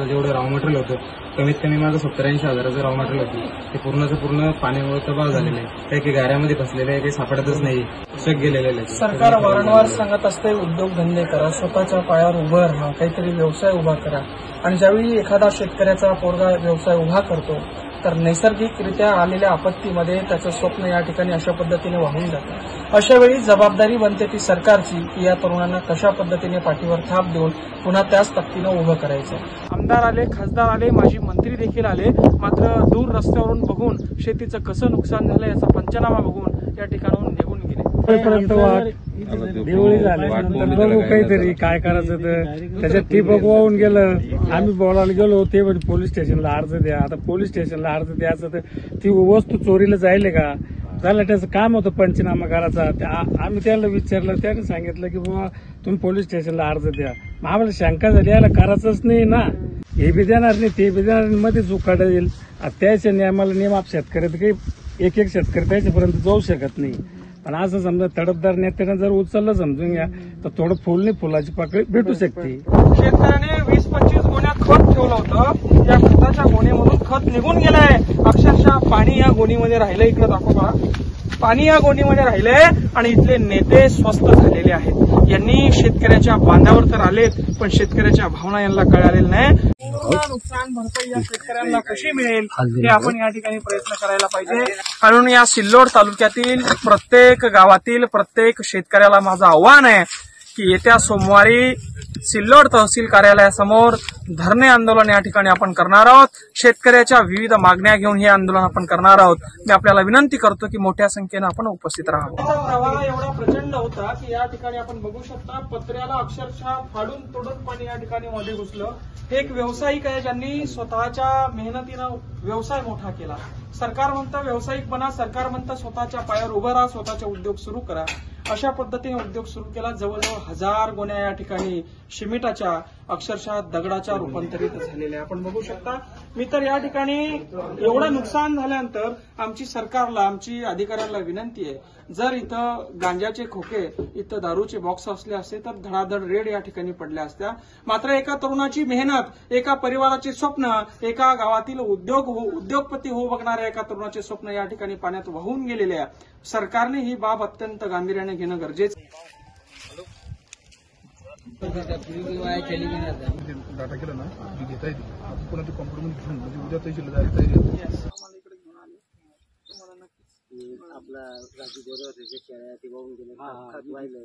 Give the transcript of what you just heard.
माझं जेवढं raw material होतं कमीत कमी माझं 70-80 रॉ मटेरियल होतं ते पूर्णचं पूर्ण पाण्यामुळे तबाह झालेलं आहे. काही गाऱ्यामध्ये फसलेले आहे, काही सापडतच नाही, शक गेलेले आहे. सरकार वारंवार सांगत असते उद्योगधंदे करा, स्वतःच्या पायावर उभं राहा, काहीतरी व्यवसाय उभा करा. आणि ज्यावेळी एखादा शेतकऱ्याचा पोरगा व्यवसाय उभा करतो तर नैसर्गिकरित्या आलेल्या आपत्तीमध्ये त्याचं स्वप्न या ठिकाणी अशा पद्धतीने वाहून जातं. अशा वेळी जबाबदारी बनते ती सरकारची की या तरुणांना कशा पद्धतीने पाठीवर थाप देऊन पुन्हा त्याच ताकदीनं उभं करायचं. आमदार आले, खासदार आले, माजी मंत्री देखील आले, मात्र दूर रस्त्यावरून बघून शेतीचं कसं नुकसान झालं याचा पंचनामा बघून या ठिकाणाहून निघून गेले. दिवाळी झाल्यानंतर बघू काहीतरी काय करायचं तर त्याच्यात ती बघवावून गेलं. आम्ही बोलायला गेलो ते म्हणजे पोलीस स्टेशनला अर्ज द्या. आता पोलीस स्टेशनला अर्ज द्यायचं तर ती वस्तू चोरीला जाईल का? झालं त्याचं काम होतं पंचनामा करायचा. आम्ही त्याला विचारलं, त्याने सांगितलं की बाबा तुम्ही पोलीस स्टेशनला अर्ज द्या. मग आम्हाला शंका झाली याला करायचंच नाही ना, हे बी देणार नाही ते बी देणार नाही, मध्ये चुकाडा येईल. त्याच्या नियमाला नियम आप शेतकऱ्यात काही एक शेतकरी त्याच्यापर्यंत जाऊ शकत नाही. पण असं समजा तडफदार नेत्यानं जर उचललं समजून घ्या तर थोडं फुल नाही फुलाची पाकळी भेटू शकते. शेतकऱ्याने 20-25 गोण्यात खत ठेवलं होतं, या खताच्या गोणीमधून खत निघून गेलंय. अक्षरशः पाणी या गोणीमध्ये राहिलंय. इकडे दाखवा, पाणी या गोणीमध्ये राहिलंय आणि इथले नेते स्वस्थ झालेले आहेत. यांनी शेतकऱ्याच्या बांधावर तर आलेत पण शेतकऱ्याच्या भावना यांना कळालेल्या नाही. नुकसान भरपाई या शेतकऱ्यांना कशी मिळेल हे आपण या ठिकाणी प्रयत्न करायला पाहिजे. म्हणून या सिल्लोड तालुक्यातील प्रत्येक गावातील प्रत्येक शेतकऱ्याला माझं आव्हान आहे की येत्या सोमवारी सिल्लोड तहसील कार्यालयासमोर धरणे आंदोलन या ठिकाणी आपण करणार आहोत. शेतकऱ्याच्या विविध मागण्या घेऊन हे आंदोलन आपण करणार आहोत. मी आपल्याला विनंती करतो की मोठ्या संख्येनं आपण उपस्थित राहावं. प्रवाह एवढा प्रचंड होता की या ठिकाणी आपण बघू शकता पत्र्याला अक्षरशः फाडून तोडत पाणी या ठिकाणी मध्ये घुसलं. हे एक व्यावसायिक आहे ज्यांनी स्वतःच्या मेहनतीनं व्यवसाय मोठा केला. सरकार म्हणतं व्यावसायिक बना, सरकार म्हणतं स्वतःच्या पायावर उभं राहा, स्वतःचे उद्योग सुरू करा. अशा पद्धतीने उद्योग सुरू केला. जवळजवळ 1000 गोण्या या ठिकाणी सिमेंटाच्या अक्षरशः दगडाच्या रूपांतरित झालेल्या आपण बघू शकता. मी तर या ठिकाणी एवढं नुकसान झाल्यानंतर आमची सरकारला, आमची अधिकाऱ्यांना विनंती आहे, जर इथं गांजाचे खोके, इथं दारूचे बॉक्स असले असते तर धडाधड रेड या ठिकाणी पडल्या असत्या. मात्र एका तरुणाची मेहनत, एका परिवाराचे स्वप्न, एका गावातील उद्योगपती होऊ बघणाऱ्या एका तरुणाचे स्वप्न या ठिकाणी पाण्यात वाहून गेलेले आहे. सरकारने ही बाब अत्यंत गांभीर्याने घेणं गरजेचं आहे. डाटा केला ना जी घेता येते आपण पुन्हा ते कॉम्प्युटरमध्ये घेऊन म्हणजे उद्या तहसील तयारी आपला राजू गोरे जे शेळ्या ते वाहून गेले खत वाहिले